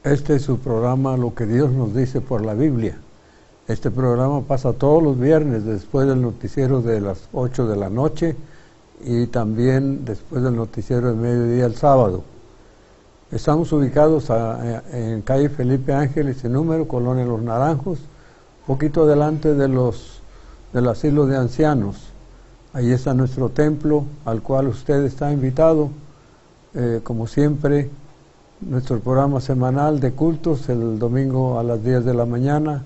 Este es su programa, Lo que Dios nos dice por la Biblia. Este programa pasa todos los viernes después del noticiero de las 8 de la noche y también después del noticiero de mediodía el sábado. Estamos ubicados en calle Felipe Ángeles, sin número, Colonia Los Naranjos, poquito adelante del asilo de ancianos. Ahí está nuestro templo, al cual usted está invitado. Como siempre, nuestro programa semanal de cultos, el domingo a las 10 de la mañana,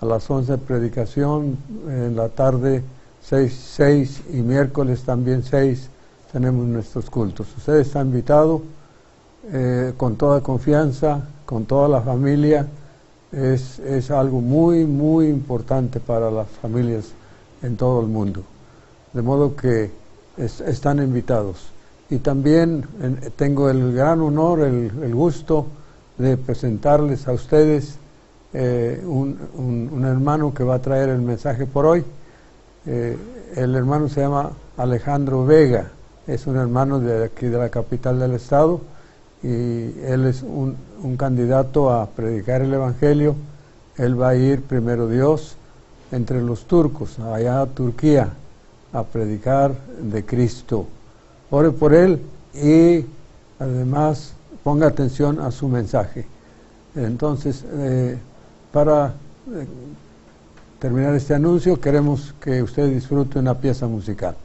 a las 11 predicación, en la tarde 6 y miércoles también 6 tenemos nuestros cultos. Usted está invitado con toda confianza, con toda la familia. Es algo muy, muy importante para las familias en todo el mundo. De modo que están invitados. Y también tengo el gran honor, el gusto de presentarles a ustedes un hermano que va a traer el mensaje por hoy. El hermano se llama Alejandro Vega, es un hermano de aquí de la capital del estado, y él es un candidato a predicar el evangelio. Él va a ir, primero Dios, entre los turcos, allá a Turquía, a predicar de Cristo. Ore por él y además ponga atención a su mensaje. Entonces, para terminar este anuncio, queremos que usted disfrute una pieza musical.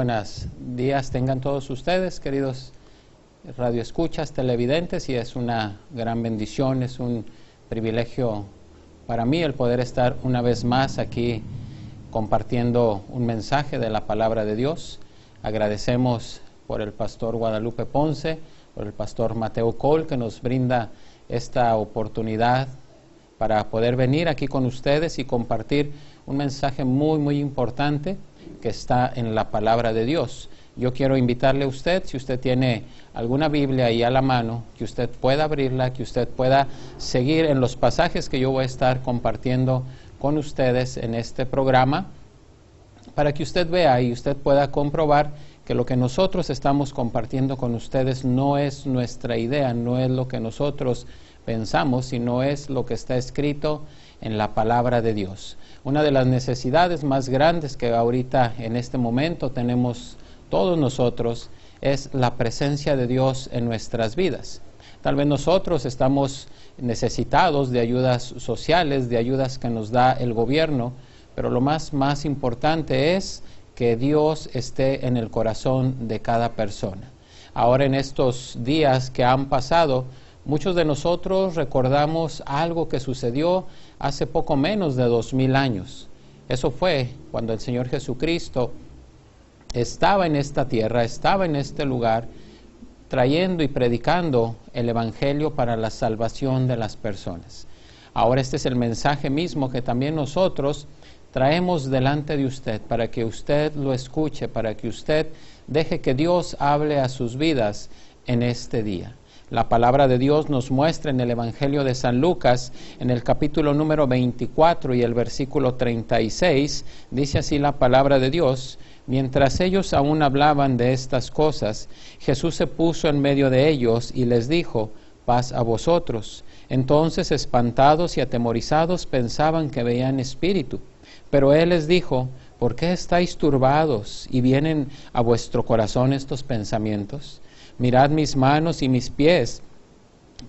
buenos días tengan todos ustedes, queridos radioescuchas, televidentes, y es una gran bendición, es un privilegio para mí el poder estar una vez más aquí compartiendo un mensaje de la palabra de Dios. Agradecemos por el pastor Guadalupe Ponce, por el pastor Mateo Cole, que nos brinda esta oportunidad para poder venir aquí con ustedes y compartir un mensaje muy importante que está en la palabra de Dios. Yo quiero invitarle a usted, si usted tiene alguna Biblia ahí a la mano, que usted pueda abrirla, que usted pueda seguir en los pasajes que yo voy a estar compartiendo con ustedes en este programa, para que usted vea y usted pueda comprobar que lo que nosotros estamos compartiendo con ustedes no es nuestra idea, no es lo que nosotros pensamos, sino es lo que está escrito en la palabra de Dios. Una de las necesidades más grandes que ahorita en este momento tenemos todos nosotros es la presencia de Dios en nuestras vidas. Tal vez nosotros estamos necesitados de ayudas sociales, de ayudas que nos da el gobierno, pero lo más importante es que Dios esté en el corazón de cada persona. Ahora, en estos días que han pasado, muchos de nosotros recordamos algo que sucedió hace poco menos de 2000 años. Eso fue cuando el Señor Jesucristo estaba en esta tierra, estaba en este lugar, trayendo y predicando el Evangelio para la salvación de las personas. Ahora este es el mensaje mismo que también nosotros traemos delante de usted, para que usted lo escuche, para que usted deje que Dios hable a sus vidas en este día. La palabra de Dios nos muestra en el Evangelio de San Lucas, en el capítulo número 24 y el versículo 36, dice así la palabra de Dios: mientras ellos aún hablaban de estas cosas, Jesús se puso en medio de ellos y les dijo: paz a vosotros. Entonces, espantados y atemorizados, pensaban que veían espíritu. Pero él les dijo: ¿por qué estáis turbados y vienen a vuestro corazón estos pensamientos? Mirad mis manos y mis pies,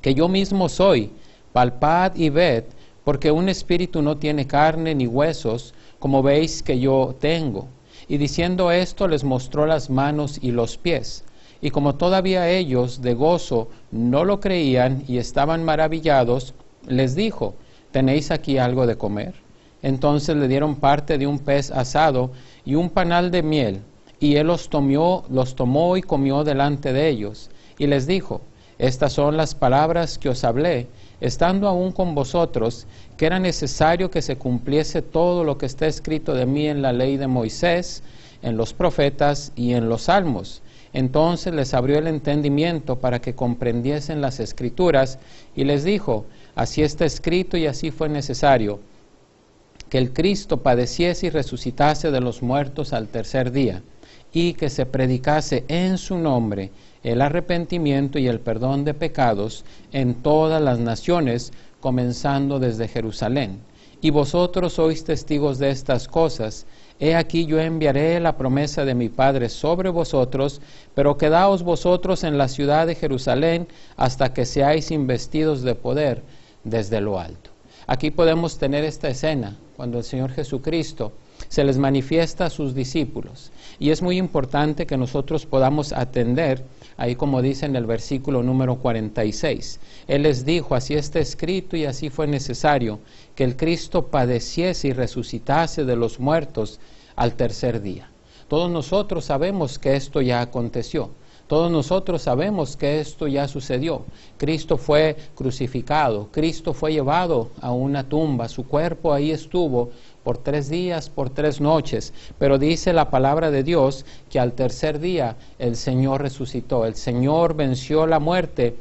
que yo mismo soy. Palpad y ved, porque un espíritu no tiene carne ni huesos, como veis que yo tengo. Y diciendo esto, les mostró las manos y los pies. Y como todavía ellos de gozo no lo creían y estaban maravillados, les dijo: ¿tenéis aquí algo de comer? Entonces le dieron parte de un pez asado y un panal de miel, y él los tomó y comió delante de ellos. Y les dijo: estas son las palabras que os hablé, estando aún con vosotros, que era necesario que se cumpliese todo lo que está escrito de mí en la ley de Moisés, en los profetas y en los salmos. Entonces les abrió el entendimiento para que comprendiesen las escrituras, y les dijo: así está escrito y así fue necesario, que el Cristo padeciese y resucitase de los muertos al tercer día, y que se predicase en su nombre el arrepentimiento y el perdón de pecados en todas las naciones, comenzando desde Jerusalén. Y vosotros sois testigos de estas cosas. He aquí yo enviaré la promesa de mi Padre sobre vosotros, pero quedaos vosotros en la ciudad de Jerusalén hasta que seáis investidos de poder desde lo alto. Aquí podemos tener esta escena cuando el Señor Jesucristo se les manifiesta a sus discípulos. Y es muy importante que nosotros podamos atender, ahí como dice en el versículo número 46. Él les dijo: así está escrito y así fue necesario, que el Cristo padeciese y resucitase de los muertos al tercer día. Todos nosotros sabemos que esto ya aconteció. Todos nosotros sabemos que esto ya sucedió. Cristo fue crucificado, Cristo fue llevado a una tumba, su cuerpo ahí estuvo por 3 días, por 3 noches, pero dice la palabra de Dios que al tercer día el Señor resucitó, el Señor venció la muerte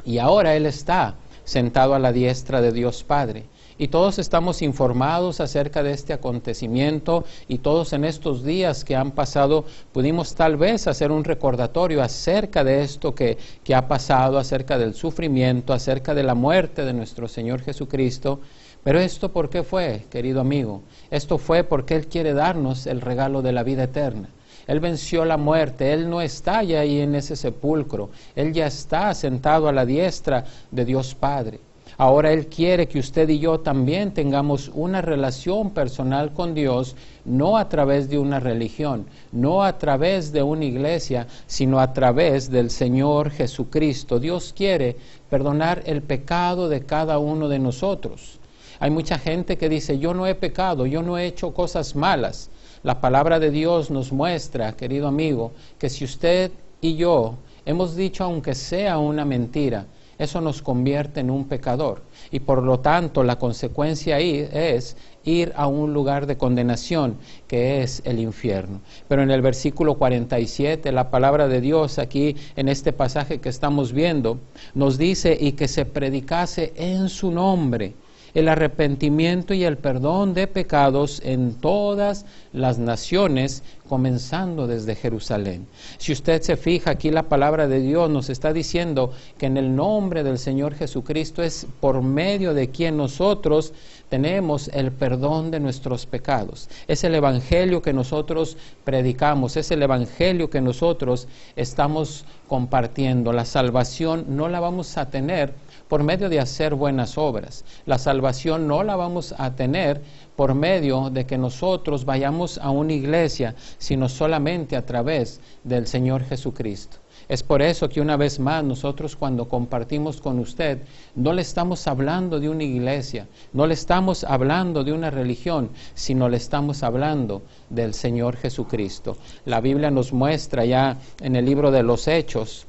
y ahora Él está sentado a la diestra de Dios Padre. Y todos estamos informados acerca de este acontecimiento, y todos en estos días que han pasado pudimos tal vez hacer un recordatorio acerca de esto que ha pasado, acerca del sufrimiento, acerca de la muerte de nuestro Señor Jesucristo. Pero esto, ¿por qué fue, querido amigo? Esto fue porque Él quiere darnos el regalo de la vida eterna. Él venció la muerte, Él no está ya ahí en ese sepulcro, Él ya está sentado a la diestra de Dios Padre. Ahora Él quiere que usted y yo también tengamos una relación personal con Dios, no a través de una religión, no a través de una iglesia, sino a través del Señor Jesucristo. Dios quiere perdonar el pecado de cada uno de nosotros. Hay mucha gente que dice, yo no he pecado, yo no he hecho cosas malas. La palabra de Dios nos muestra, querido amigo, que si usted y yo hemos dicho aunque sea una mentira, eso nos convierte en un pecador. Y por lo tanto, la consecuencia ahí es ir a un lugar de condenación, que es el infierno. Pero en el versículo 47, la palabra de Dios aquí, en este pasaje que estamos viendo, nos dice, y que se predicase en su nombre el arrepentimiento y el perdón de pecados en todas las naciones, comenzando desde Jerusalén. Si usted se fija, aquí la palabra de Dios nos está diciendo que en el nombre del Señor Jesucristo es por medio de quien nosotros tenemos el perdón de nuestros pecados. Es el evangelio que nosotros predicamos, es el evangelio que nosotros estamos compartiendo. La salvación no la vamos a tener por medio de hacer buenas obras. La salvación no la vamos a tener por medio de que nosotros vayamos a una iglesia, sino solamente a través del Señor Jesucristo. Es por eso que una vez más nosotros cuando compartimos con usted, no le estamos hablando de una iglesia, no le estamos hablando de una religión, sino le estamos hablando del Señor Jesucristo. La Biblia nos muestra ya en el libro de los Hechos,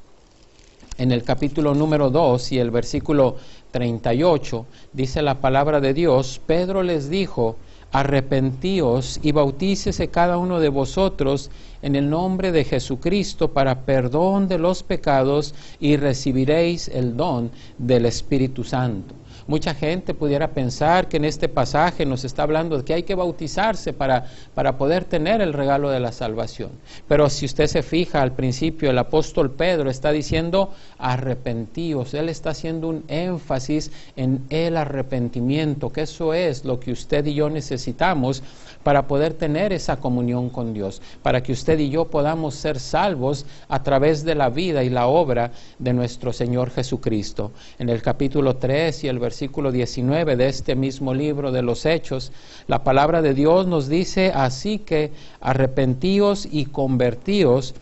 en el capítulo número 2 y el versículo 38, dice la palabra de Dios, Pedro les dijo, arrepentíos y bautícese cada uno de vosotros en el nombre de Jesucristo para perdón de los pecados y recibiréis el don del Espíritu Santo. Mucha gente pudiera pensar que en este pasaje nos está hablando de que hay que bautizarse para poder tener el regalo de la salvación. Pero si usted se fija al principio, el apóstol Pedro está diciendo arrepentíos. Él está haciendo un énfasis en el arrepentimiento, que eso es lo que usted y yo necesitamos para poder tener esa comunión con Dios, para que usted y yo podamos ser salvos a través de la vida y la obra de nuestro Señor Jesucristo. En el capítulo 3 y el versículo 19 de este mismo libro de los Hechos, la palabra de Dios nos dice, así que arrepentíos y convertíos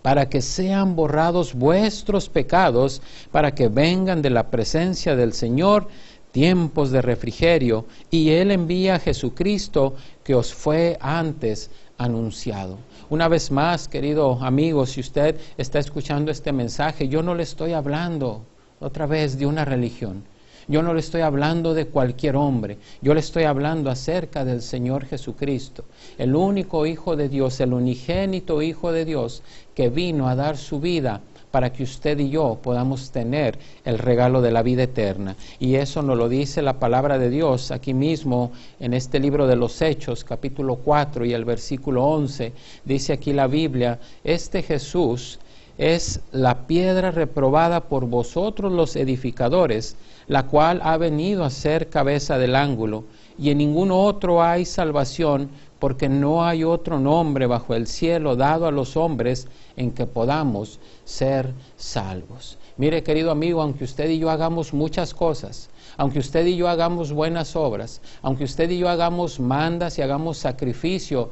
para que sean borrados vuestros pecados, para que vengan de la presencia del Señor tiempos de refrigerio, y Él envía a Jesucristo que os fue antes anunciado. Una vez más, querido amigo, si usted está escuchando este mensaje, yo no le estoy hablando otra vez de una religión. Yo no le estoy hablando de cualquier hombre, yo le estoy hablando acerca del Señor Jesucristo, el único Hijo de Dios, el unigénito Hijo de Dios, que vino a dar su vida para que usted y yo podamos tener el regalo de la vida eterna. Y eso nos lo dice la palabra de Dios aquí mismo en este libro de los Hechos, capítulo 4 y el versículo 11, dice aquí la Biblia, este Jesús es la piedra reprobada por vosotros los edificadores, la cual ha venido a ser cabeza del ángulo, y en ningún otro hay salvación, porque no hay otro nombre bajo el cielo dado a los hombres en que podamos ser salvos. Mire, querido amigo, aunque usted y yo hagamos muchas cosas, aunque usted y yo hagamos buenas obras, aunque usted y yo hagamos mandas y hagamos sacrificio,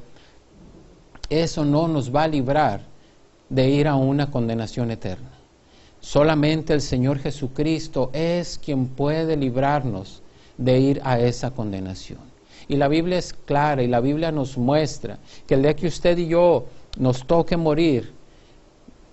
eso no nos va a librar de ir a una condenación eterna. Solamente el Señor Jesucristo es quien puede librarnos de ir a esa condenación. Y la Biblia es clara y la Biblia nos muestra que el día que usted y yo nos toque morir,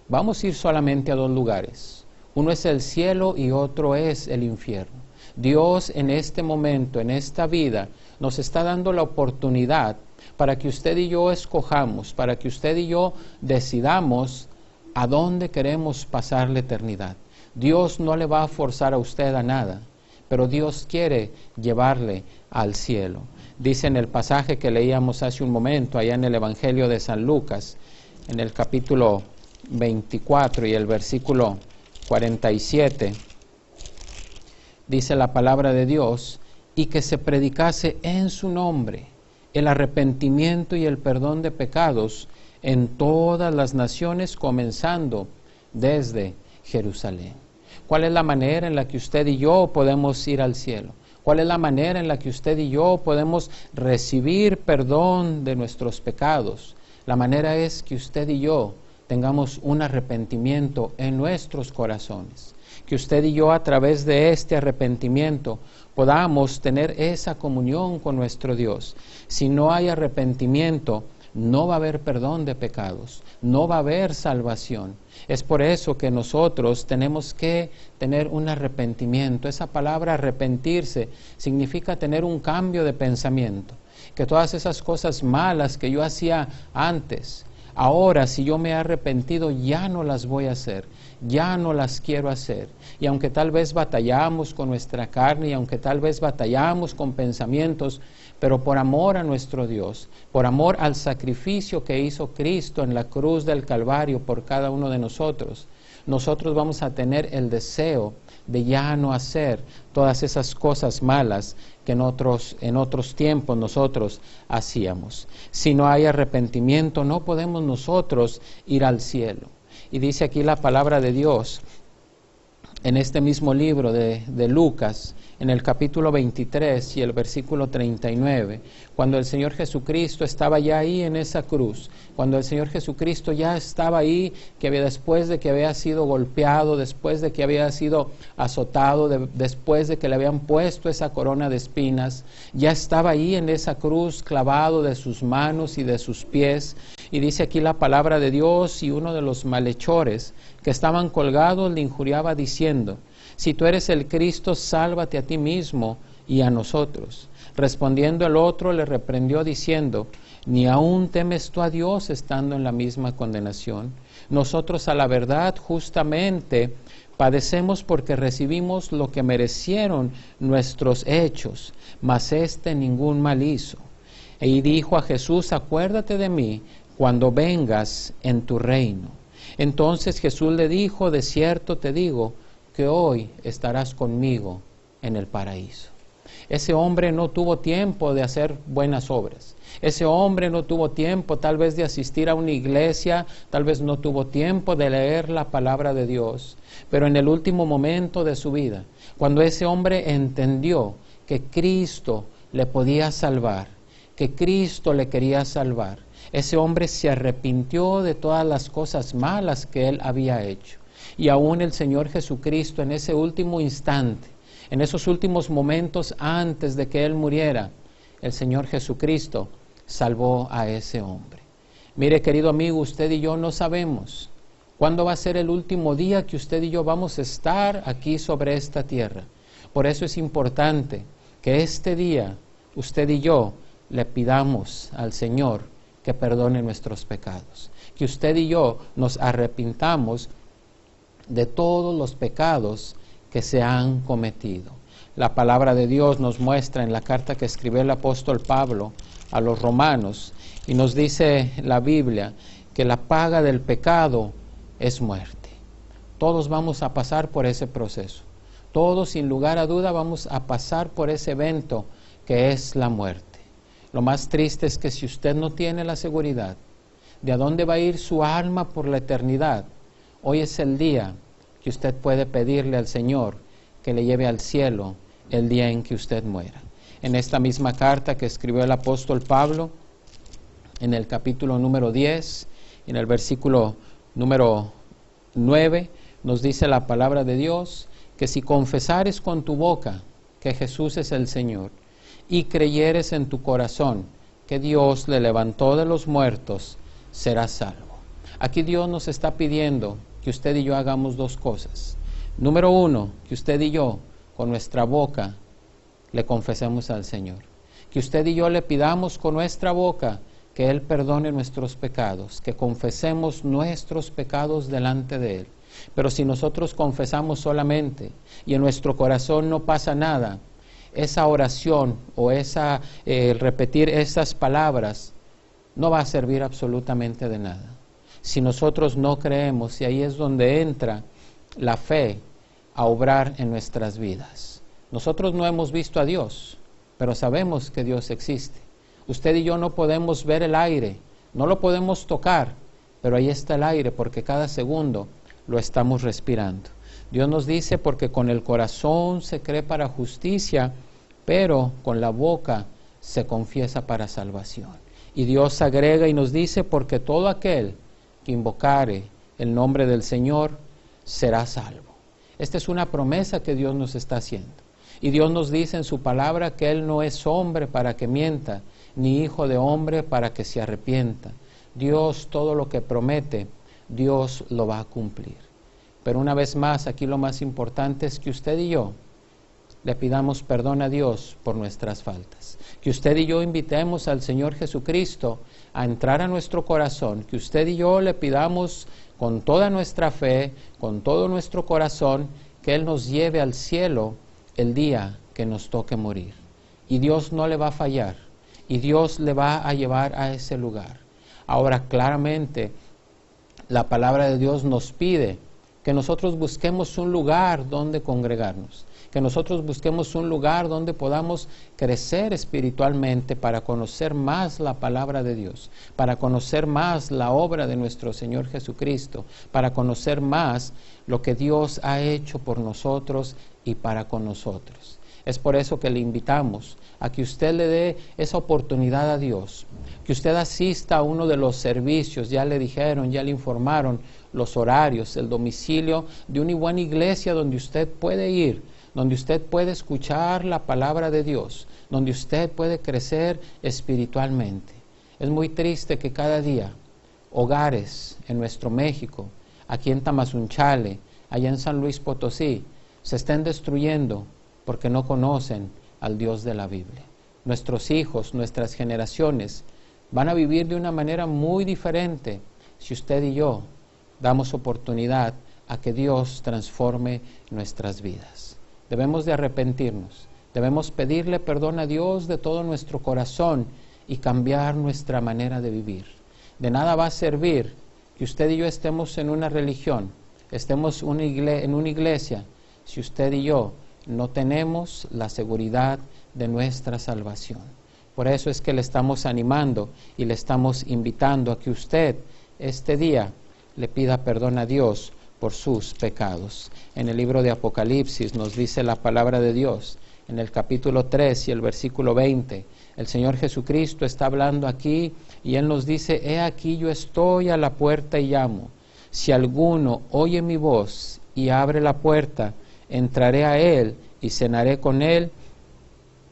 vamos a ir solamente a dos lugares. Uno es el cielo y otro es el infierno. Dios en este momento, en esta vida, nos está dando la oportunidad para que usted y yo escojamos, para que usted y yo decidamos a dónde queremos pasar la eternidad. Dios no le va a forzar a usted a nada, pero Dios quiere llevarle al cielo. Dice en el pasaje que leíamos hace un momento, allá en el Evangelio de San Lucas, en el capítulo 24 y el versículo 47, dice la palabra de Dios, y que se predicase en su nombre el arrepentimiento y el perdón de pecados en todas las naciones, comenzando desde Jerusalén. ¿Cuál es la manera en la que usted y yo podemos ir al cielo? ¿Cuál es la manera en la que usted y yo podemos recibir perdón de nuestros pecados? La manera es que usted y yo tengamos un arrepentimiento en nuestros corazones. Que usted y yo, a través de este arrepentimiento, podamos tener esa comunión con nuestro Dios. Si no hay arrepentimiento, no va a haber perdón de pecados, no va a haber salvación. Es por eso que nosotros tenemos que tener un arrepentimiento. Esa palabra arrepentirse significa tener un cambio de pensamiento. Que todas esas cosas malas que yo hacía antes, ahora si yo me he arrepentido ya no las voy a hacer, ya no las quiero hacer. Y aunque tal vez batallamos con nuestra carne y aunque tal vez batallamos con pensamientos, pero por amor a nuestro Dios, por amor al sacrificio que hizo Cristo en la cruz del Calvario por cada uno de nosotros, nosotros vamos a tener el deseo de ya no hacer todas esas cosas malas que en otros tiempos nosotros hacíamos. Si no hay arrepentimiento, no podemos nosotros ir al cielo. Y dice aquí la palabra de Dios, en este mismo libro de Lucas, en el capítulo 23 y el versículo 39, cuando el Señor Jesucristo estaba ya ahí en esa cruz, cuando el Señor Jesucristo ya estaba ahí, después de que había sido golpeado, después de que había sido azotado, después de que le habían puesto esa corona de espinas, ya estaba ahí en esa cruz clavado de sus manos y de sus pies. Y dice aquí la palabra de Dios, y uno de los malhechores que estaban colgados le injuriaba diciendo: si tú eres el Cristo, sálvate a ti mismo y a nosotros. Respondiendo el otro le reprendió diciendo: ¿ni aún temes tú a Dios estando en la misma condenación? Nosotros a la verdad justamente padecemos porque recibimos lo que merecieron nuestros hechos, mas éste ningún mal hizo. Y dijo a Jesús: acuérdate de mí cuando vengas en tu reino. Entonces Jesús le dijo: de cierto te digo que hoy estarás conmigo en el paraíso. Ese hombre no tuvo tiempo de hacer buenas obras. Ese hombre no tuvo tiempo tal vez de asistir a una iglesia, tal vez no tuvo tiempo de leer la palabra de Dios. Pero en el último momento de su vida, cuando ese hombre entendió que Cristo le podía salvar, que Cristo le quería salvar, ese hombre se arrepintió de todas las cosas malas que él había hecho. Y aún el Señor Jesucristo, en ese último instante, en esos últimos momentos antes de que él muriera, el Señor Jesucristo salvó a ese hombre. Mire, querido amigo, usted y yo no sabemos cuándo va a ser el último día que usted y yo vamos a estar aquí sobre esta tierra. Por eso es importante que este día usted y yo le pidamos al Señor que perdone nuestros pecados, que usted y yo nos arrepintamos de todos los pecados que se han cometido. La palabra de Dios nos muestra en la carta que escribió el apóstol Pablo a los romanos, y nos dice la Biblia que la paga del pecado es muerte. Todos vamos a pasar por ese proceso. Todos, sin lugar a duda, vamos a pasar por ese evento que es la muerte. Lo más triste es que si usted no tiene la seguridad de a dónde va a ir su alma por la eternidad, hoy es el día que usted puede pedirle al Señor que le lleve al cielo el día en que usted muera. En esta misma carta que escribió el apóstol Pablo, en el capítulo número 10, en el versículo número 9, nos dice la palabra de Dios que si confesares con tu boca que Jesús es el Señor y creyeres en tu corazón que Dios le levantó de los muertos, serás salvo. Aquí Dios nos está pidiendo que usted y yo hagamos dos cosas. Número uno, que usted y yo con nuestra boca le confesemos al Señor. Que usted y yo le pidamos con nuestra boca que Él perdone nuestros pecados, que confesemos nuestros pecados delante de Él. Pero si nosotros confesamos solamente y en nuestro corazón no pasa nada, esa oración o repetir esas palabras no va a servir absolutamente de nada. Si nosotros no creemos, y ahí es donde entra la fe a obrar en nuestras vidas. Nosotros no hemos visto a Dios, pero sabemos que Dios existe. Usted y yo no podemos ver el aire, no lo podemos tocar, pero ahí está el aire porque cada segundo lo estamos respirando. Dios nos dice, porque con el corazón se cree para justicia, pero con la boca se confiesa para salvación. Y Dios agrega y nos dice, porque todo aquel que invocare el nombre del Señor será salvo. Esta es una promesa que Dios nos está haciendo. Y Dios nos dice en su palabra que Él no es hombre para que mienta, ni hijo de hombre para que se arrepienta. Dios todo lo que promete, Dios lo va a cumplir. Pero una vez más, aquí lo más importante es que usted y yo le pidamos perdón a Dios por nuestras faltas. Que usted y yo invitemos al Señor Jesucristo a entrar a nuestro corazón. Que usted y yo le pidamos con toda nuestra fe, con todo nuestro corazón, que Él nos lleve al cielo el día que nos toque morir. Y Dios no le va a fallar. Y Dios le va a llevar a ese lugar. Ahora, claramente, la palabra de Dios nos pide que nosotros busquemos un lugar donde congregarnos, que nosotros busquemos un lugar donde podamos crecer espiritualmente para conocer más la palabra de Dios, para conocer más la obra de nuestro Señor Jesucristo, para conocer más lo que Dios ha hecho por nosotros y para con nosotros. Es por eso que le invitamos a que usted le dé esa oportunidad a Dios, que usted asista a uno de los servicios, ya le dijeron, ya le informaron los horarios, el domicilio de una buena iglesia donde usted puede ir, donde usted puede escuchar la palabra de Dios, donde usted puede crecer espiritualmente. Es muy triste que cada día hogares en nuestro México, aquí en Tamazunchale, allá en San Luis Potosí, se estén destruyendo porque no conocen al Dios de la Biblia. Nuestros hijos, nuestras generaciones van a vivir de una manera muy diferente si usted y yo damos oportunidad a que Dios transforme nuestras vidas. Debemos de arrepentirnos, debemos pedirle perdón a Dios de todo nuestro corazón y cambiar nuestra manera de vivir. De nada va a servir que usted y yo estemos en una religión, estemos en una iglesia, si usted y yo no tenemos la seguridad de nuestra salvación. Por eso es que le estamos animando y le estamos invitando a que usted este día le pida perdón a Dios por sus pecados. En el libro de Apocalipsis nos dice la palabra de Dios, en el capítulo 3 y el versículo 20, el Señor Jesucristo está hablando aquí y Él nos dice, he aquí yo estoy a la puerta y llamo. Si alguno oye mi voz y abre la puerta, entraré a Él y cenaré con Él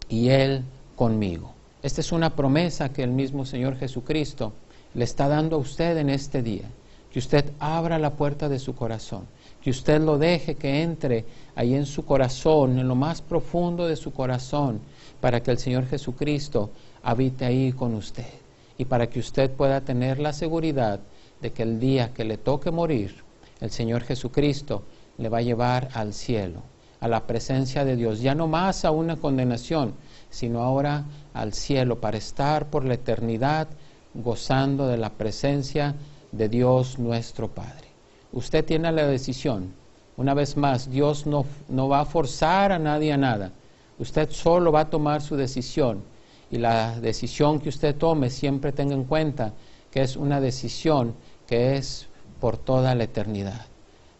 y Él conmigo. Esta es una promesa que el mismo Señor Jesucristo le está dando a usted en este día. Que usted abra la puerta de su corazón, que usted lo deje que entre ahí en su corazón, en lo más profundo de su corazón, para que el Señor Jesucristo habite ahí con usted y para que usted pueda tener la seguridad de que el día que le toque morir, el Señor Jesucristo le va a llevar al cielo, a la presencia de Dios, ya no más a una condenación, sino ahora al cielo para estar por la eternidad gozando de la presencia de Dios nuestro Padre. Usted tiene la decisión. Una vez más, Dios no va a forzar a nadie a nada. Usted solo va a tomar su decisión. Y la decisión que usted tome, siempre tenga en cuenta que es una decisión que es por toda la eternidad.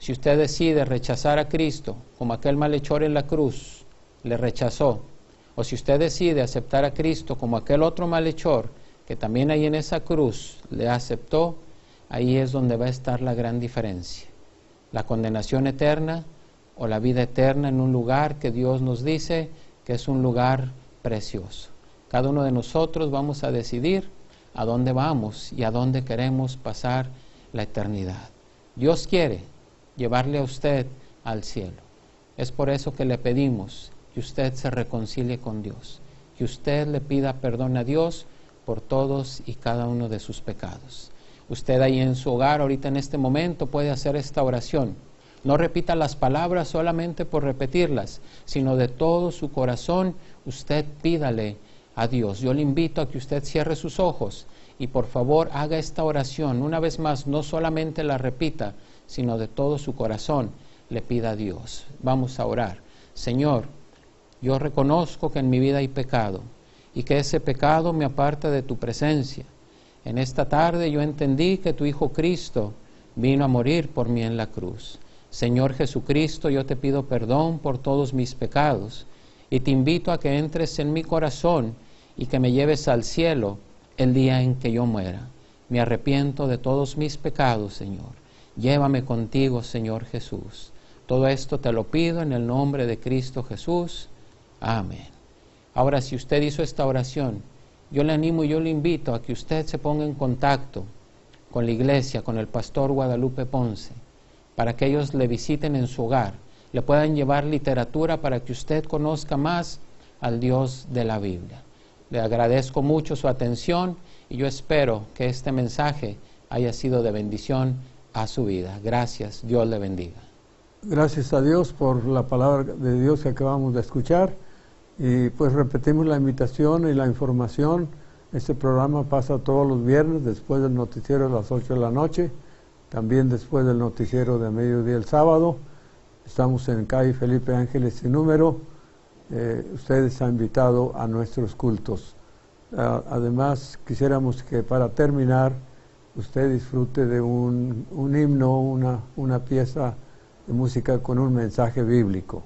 Si usted decide rechazar a Cristo, como aquel malhechor en la cruz le rechazó, o si usted decide aceptar a Cristo como aquel otro malhechor que también ahí en esa cruz le aceptó, ahí es donde va a estar la gran diferencia. La condenación eterna o la vida eterna en un lugar que Dios nos dice que es un lugar precioso. Cada uno de nosotros vamos a decidir a dónde vamos y a dónde queremos pasar la eternidad. Dios quiere llevarle a usted al cielo. Es por eso que le pedimos que usted se reconcilie con Dios, que usted le pida perdón a Dios por todos y cada uno de sus pecados. Usted ahí en su hogar, ahorita en este momento, puede hacer esta oración. No repita las palabras solamente por repetirlas, sino de todo su corazón, usted pídale a Dios. Yo le invito a que usted cierre sus ojos y por favor haga esta oración. Una vez más, no solamente la repita, sino de todo su corazón le pida a Dios. Vamos a orar. Señor, yo reconozco que en mi vida hay pecado y que ese pecado me aparta de tu presencia. En esta tarde yo entendí que tu Hijo Cristo vino a morir por mí en la cruz. Señor Jesucristo, yo te pido perdón por todos mis pecados y te invito a que entres en mi corazón y que me lleves al cielo el día en que yo muera. Me arrepiento de todos mis pecados, Señor. Llévame contigo, Señor Jesús. Todo esto te lo pido en el nombre de Cristo Jesús. Amén. Ahora, si usted hizo esta oración, yo le animo y yo le invito a que usted se ponga en contacto con la iglesia, con el pastor Guadalupe Ponce, para que ellos le visiten en su hogar, le puedan llevar literatura para que usted conozca más al Dios de la Biblia. Le agradezco mucho su atención y yo espero que este mensaje haya sido de bendición a su vida. Gracias, Dios le bendiga. Gracias a Dios por la palabra de Dios que acabamos de escuchar. Y pues repetimos la invitación y la información. Este programa pasa todos los viernes después del noticiero a las 8 de la noche, también después del noticiero de mediodía el sábado. Estamos en calle Felipe Ángeles sin número. Ustedes han invitado a nuestros cultos. Además, quisiéramos que para terminar usted disfrute de un himno, una pieza de música con un mensaje bíblico.